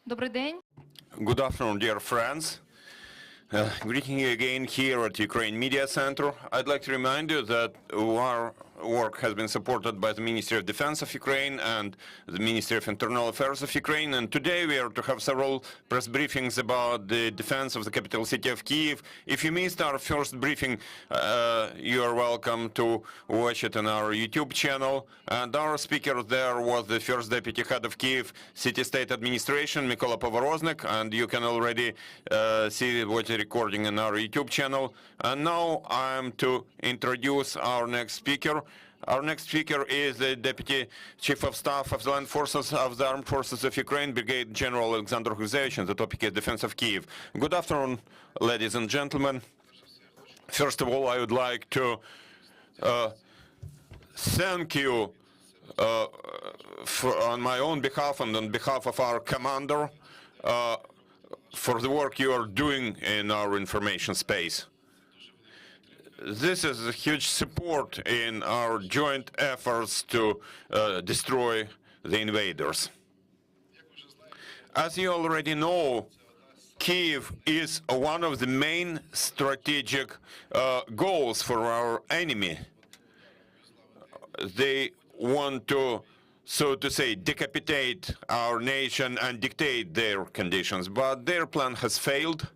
Добрий день. Good afternoon, dear friends. Greeting you again here at Ukraine Media Center. I'd like to remind you that our work has been supported by the Ministry of Defense of Ukraine and the Ministry of Internal Affairs of Ukraine. And today we are to have several press briefings about the defense of the capital city of Kyiv. If you missed our first briefing, you are welcome to watch it on our YouTube channel. And our speaker there was the first deputy head of Kyiv City State Administration, Mykola Pоворoznik, and you can already see what recording on our YouTube channel. And now I'm to introduce our next speaker. Our next speaker is the Deputy Chief of Staff of the Land Forces of the Armed Forces of Ukraine, Brigadier General Oleksandr Hruzevich, and the topic is defense of Kyiv. Good afternoon, ladies and gentlemen. First of all, I would like to thank you on my own behalf and on behalf of our commander for the work you are doing in our information space. This is a huge support in our joint efforts to destroy the invaders. As you already know, Kyiv is one of the main strategic goals for our enemy. They want to, so to say, decapitate our nation and dictate their conditions, but their plan has failed.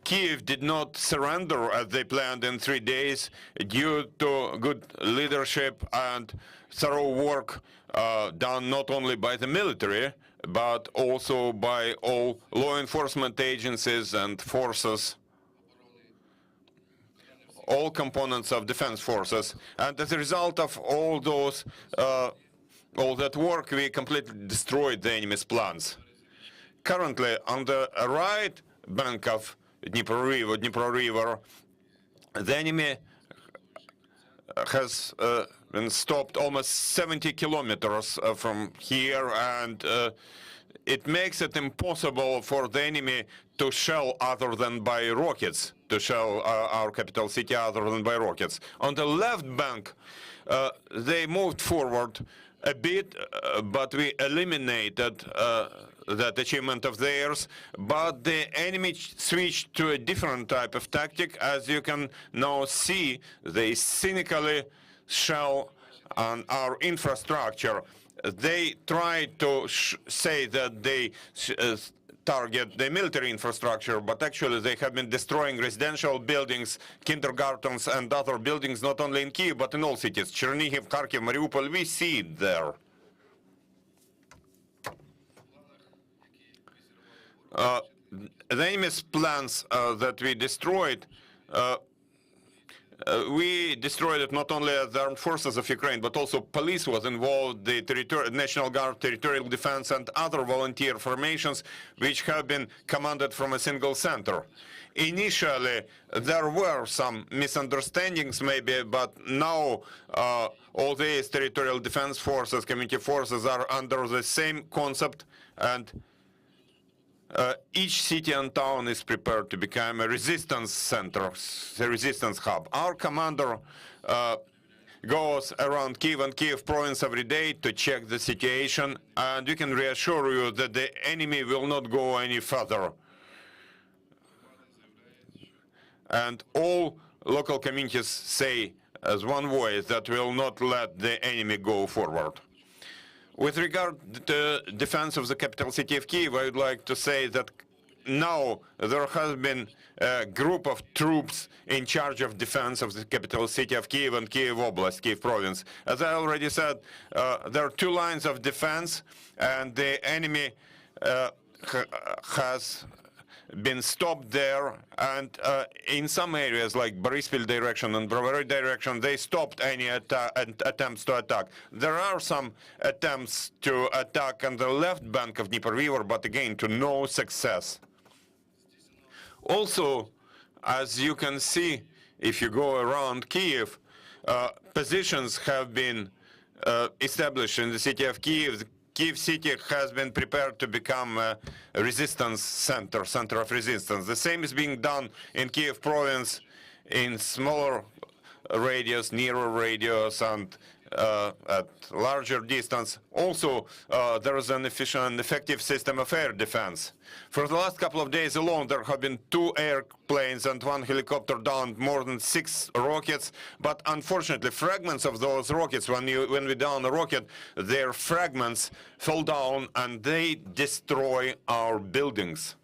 Kyiv did not surrender as they planned in 3 days due to good leadership and thorough work done not only by the military, but also by all law enforcement agencies and forces, all components of defense forces. And as a result of all that work, we completely destroyed the enemy's plans. Currently, on the right bank of Dnipro River, the enemy has been stopped almost 70 kilometers from here, and it makes it impossible for the enemy to shell other than by rockets, to shell our capital city other than by rockets. On the left bank, they moved forward a bit, but we eliminated that achievement of theirs. But the enemy switched to a different type of tactic. As you can now see, they cynically shell on our infrastructure. They try to say that they target the military infrastructure, but actually they have been destroying residential buildings, kindergartens, and other buildings, not only in Kyiv, but in all cities. Chernihiv, Kharkiv, Mariupol, we see it there. The enemy's plans that we destroyed, we destroyed it not only as the armed forces of Ukraine, but also police was involved, the National Guard, territorial defense, and other volunteer formations which have been commanded from a single center. Initially, there were some misunderstandings maybe, but now all these territorial defense forces, community forces are under the same concept, and each city and town is prepared to become a resistance center, a resistance hub. Our commander goes around Kyiv and Kyiv province every day to check the situation, and we can reassure you that the enemy will not go any further. And all local communities say as one voice that we will not let the enemy go forward. With regard to defense of the capital city of Kyiv, I would like to say that now there has been a group of troops in charge of defense of the capital city of Kyiv and Kyiv Oblast, Kyiv province. As I already said, there are 2 lines of defense, and the enemy has been stopped there, and in some areas like Borispil direction and Brovary direction, they stopped any attempts to attack. There are some attempts to attack on the left bank of Dnipro River, but again, to no success. Also, as you can see, if you go around Kyiv, positions have been established in the city of Kyiv. Kyiv city has been prepared to become a resistance center, center of resistance. The same is being done in Kyiv province in smaller radius, nearer radius, and at larger distance. Also, there is an efficient and effective system of air defense. For the last couple of days alone, there have been 2 airplanes and 1 helicopter downed, more than 6 rockets. But unfortunately, fragments of those rockets, when we down a rocket, their fragments fall down and they destroy our buildings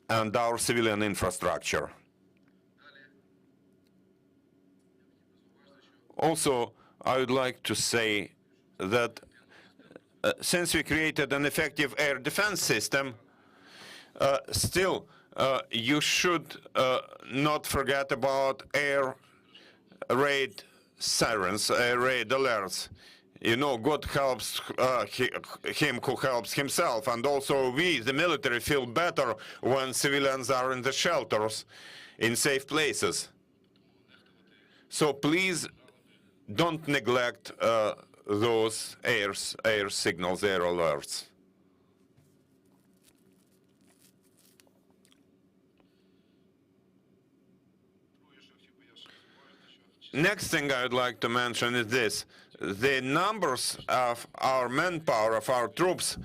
and our civilian infrastructure. Also, I would like to say that since we created an effective air defense system, still you should not forget about air raid sirens, air raid alerts. You know, God helps him who helps himself, and also we, the military, feel better when civilians are in the shelters, in safe places. So please don't neglect those air signals, air alerts. Next thing I would like to mention is this. The numbers of our manpower, of our troops,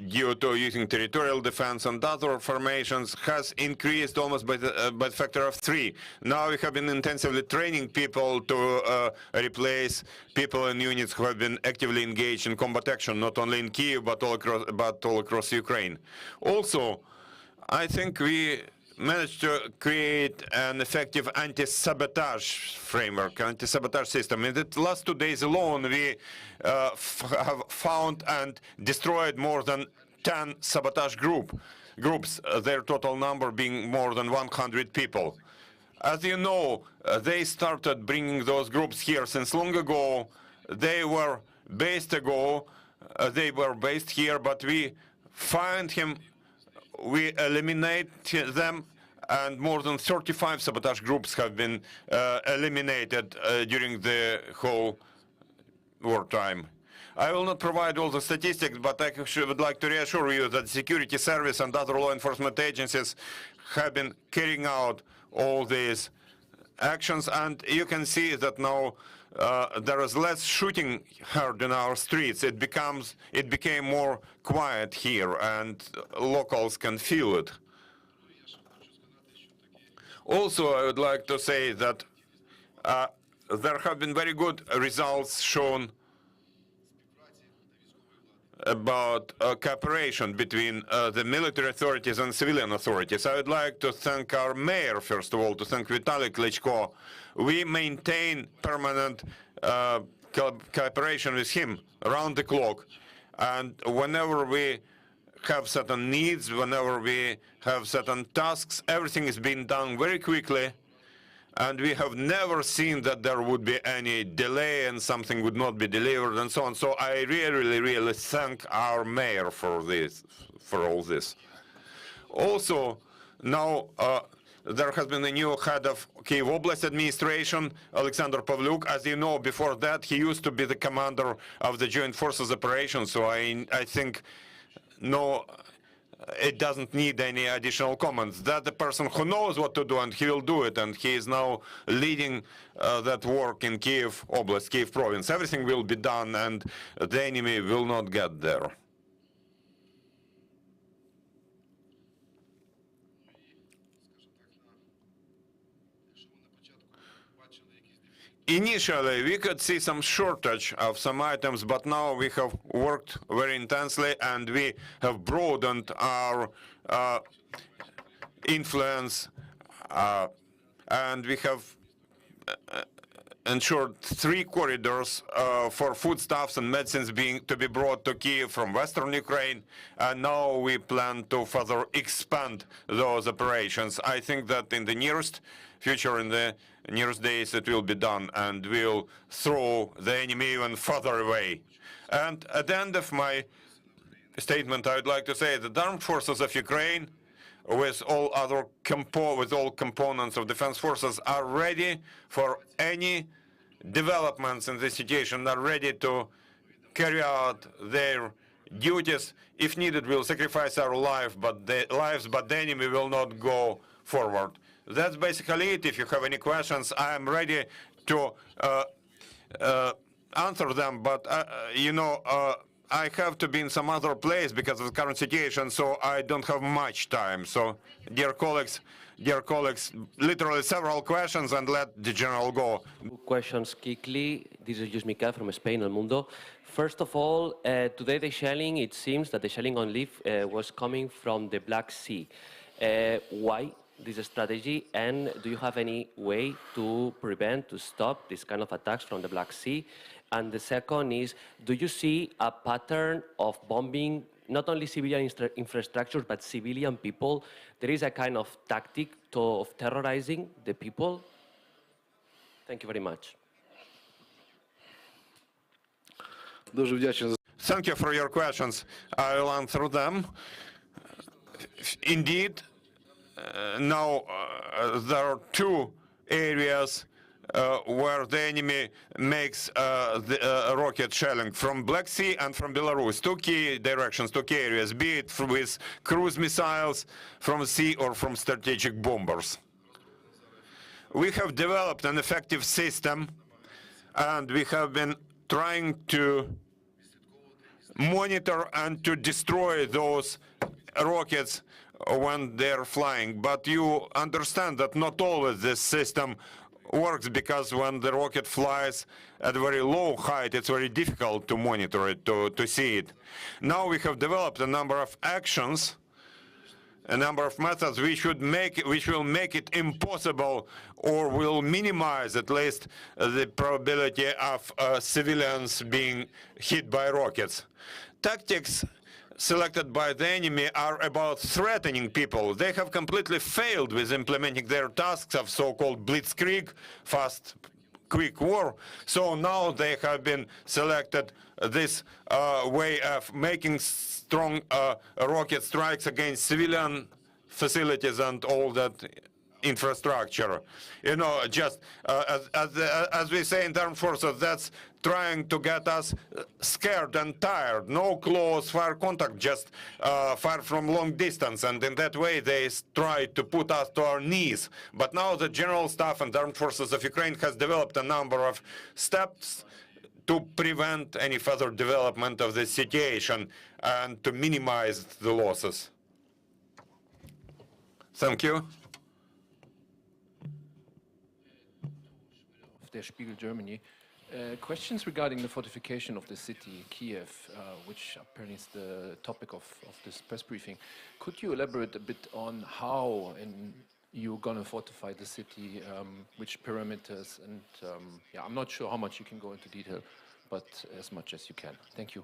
due to using territorial defense and other formations, has increased almost by the factor of 3. Now we have been intensively training people to replace people in units who have been actively engaged in combat action, not only in Kyiv, but all across Ukraine. Also, I think we managed to create an effective anti-sabotage framework, anti-sabotage system. In the last 2 days alone, we have found and destroyed more than 10 sabotage groups, their total number being more than 100 people. As you know, they started bringing those groups here since long ago. They were based here, but we find him. We eliminate them, and more than 35 sabotage groups have been eliminated during the whole wartime. I will not provide all the statistics, but I would like to reassure you that the security service and other law enforcement agencies have been carrying out all these actions, and you can see that now there is less shooting heard in our streets. It became more quiet here, and locals can feel it. Also, I would like to say that there have been very good results shown about cooperation between the military authorities and civilian authorities. I would like to thank our mayor, first of all, to thank Vitaly Klitschko. We maintain permanent cooperation with him around the clock. And whenever we have certain needs, whenever we have certain tasks, everything is being done very quickly. And we have never seen that there would be any delay and something would not be delivered and so on. So I really thank our mayor for this, for all this. Also, now there has been a new head of Kyiv Oblast administration, Oleksandr Pavlyuk. As you know, before that, he used to be the commander of the Joint Forces operations. So I think it doesn't need any additional comments. That's the person who knows what to do, and he will do it. And he is now leading that work in Kyiv Oblast, Kyiv province. Everything will be done, and the enemy will not get there. Initially, we could see some shortage of some items, but now we have worked very intensely, and we have broadened our influence, and we have ensured 3 corridors for foodstuffs and medicines to be brought to Kyiv from Western Ukraine, and now we plan to further expand those operations. I think that in the nearest future, in the nearest days, it will be done, and we'll throw the enemy even further away. And at the end of my statement, I would like to say that the armed forces of Ukraine, with all components of defense forces, are ready for any developments in this situation, are ready to carry out their duties. If needed, we'll sacrifice our lives, but the enemy will not go forward. That's basically it. If you have any questions, I am ready to answer them, but I have to be in some other place because of the current situation, so I don't have much time. So, dear colleagues, literally several questions, and let the general go. Questions quickly. This is Miquel from Spain, El Mundo. First of all, today the shelling, it seems that the shelling on Lviv was coming from the Black Sea. Why this strategy, and do you have any way to prevent, to stop this kind of attacks from the Black Sea? And the second is, do you see a pattern of bombing not only civilian infrastructures, but civilian people? There is a kind of tactic of terrorizing the people? Thank you very much. Thank you for your questions. I will answer them. Indeed, now there are two areas where the enemy makes the rocket shelling from Black Sea and from Belarus. Two key directions, two key areas, be it with cruise missiles from sea or from strategic bombers. We have developed an effective system, and we have been trying to monitor and to destroy those rockets when they're flying. But you understand that not always this system works, because when the rocket flies at a very low height, it's very difficult to monitor it, to see it. Now we have developed a number of actions, a number of methods which will make it impossible, or will minimize at least the probability of civilians being hit by rockets. Tactics selected by the enemy are about threatening people. They have completely failed with implementing their tasks of so-called blitzkrieg, fast, quick war. So now they have been selected this way of making strong rocket strikes against civilian facilities and all that infrastructure. Just as we say in the armed forces, that's trying to get us scared and tired. No close fire contact, just fire from long distance. And in that way, they try to put us to our knees. But now the General Staff and the Armed Forces of Ukraine has developed a number of steps to prevent any further development of this situation and to minimize the losses. Thank you. Der Spiegel, Germany. Questions regarding the fortification of the city, Kyiv, which apparently is the topic of this press briefing. Could you elaborate a bit on how you're going to fortify the city, which perimeters, and yeah, I'm not sure how much you can go into detail, but as much as you can. Thank you.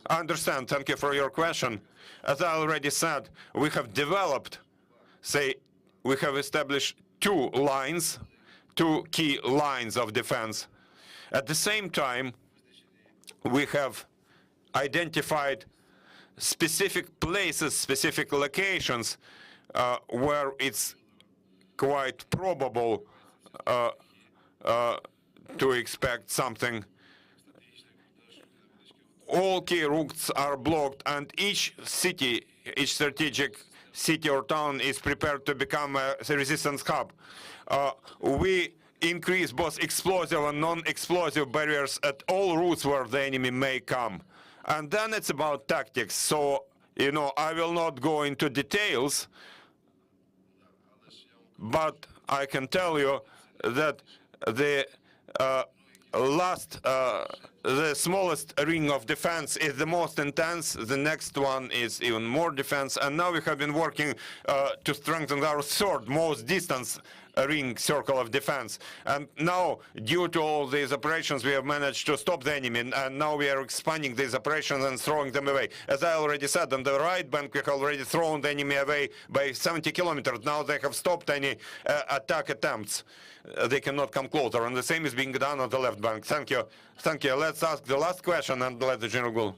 I understand. Thank you for your question. As I already said, we have developed, we have established two key lines of defense. At the same time, we have identified specific places, specific locations where it's quite probable to expect something. All key routes are blocked, and each city, each strategic city or town is prepared to become a resistance hub. We increase both explosive and non-explosive barriers at all routes where the enemy may come. And then it's about tactics. So, I will not go into details, but I can tell you that the the smallest ring of defense is the most intense. The next one is even more defense. And now we have been working to strengthen our third most distance ring circle of defense. And now, due to all these operations, we have managed to stop the enemy. And now we are expanding these operations and throwing them away. As I already said, on the right bank, we have already thrown the enemy away by 70 kilometers. Now they have stopped any attack attempts. They cannot come closer. And the same is being done on the left bank. Thank you. Thank you. Let's ask the last question and let the general go.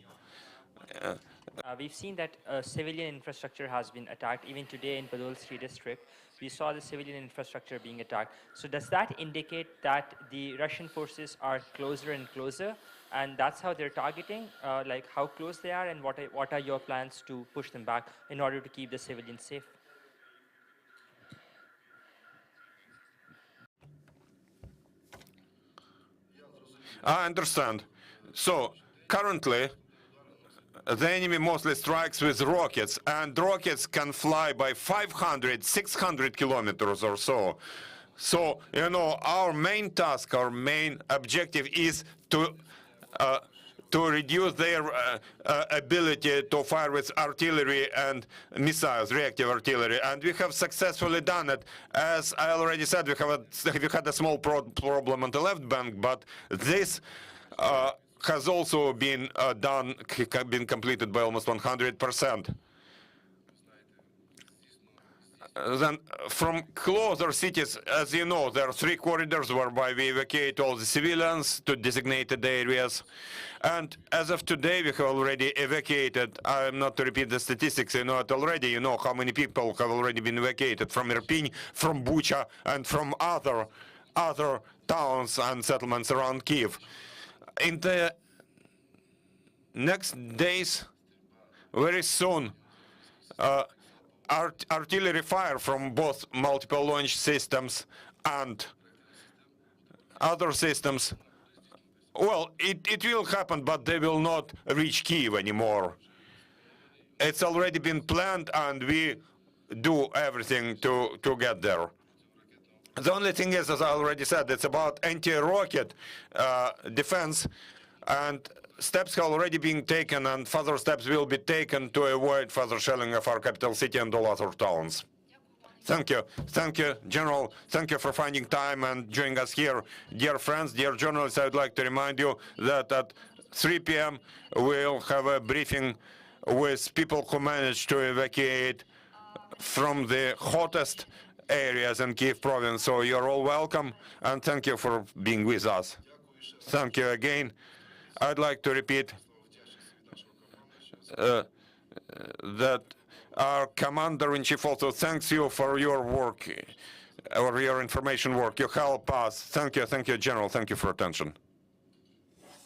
We've seen that civilian infrastructure has been attacked even today in Podolsky district. we saw the civilian infrastructure being attacked. So does that indicate that the Russian forces are closer and closer, and that's how they're targeting, like how close they are, and what are your plans to push them back in order to keep the civilians safe? I understand. So currently, the enemy mostly strikes with rockets, and rockets can fly by 500, 600 kilometers or so. So, you know, our main task, our main objective is to reduce their ability to fire with artillery and missiles, reactive artillery, and we have successfully done it. As I already said, we had a small problem on the left bank, but this has also been been completed by almost 100%. Then from closer cities, as you know, there are 3 corridors whereby we evacuate all the civilians to designated areas. And as of today, we have already evacuated, I'm not to repeat the statistics, you know it already, you know how many people have already been evacuated from Irpin, from Bucha, and from other towns and settlements around Kyiv. In the next days, very soon, artillery fire from both multiple launch systems and other systems, well, it will happen, but they will not reach Kyiv anymore. It's already been planned, and we do everything to get there. The only thing is, as I already said, it's about anti-rocket defense, and steps have already been taken, and further steps will be taken to avoid further shelling of our capital city and all other towns. Thank you, General. Thank you for finding time and joining us here. Dear friends, dear journalists, I would like to remind you that at 3 p.m. we'll have a briefing with people who managed to evacuate from the hottest areas in Kyiv province. So you're all welcome, and thank you for being with us. Thank you again. I'd like to repeat that our Commander-in-Chief also thanks you for your work, or your information work. You help us. Thank you, General. Thank you for attention.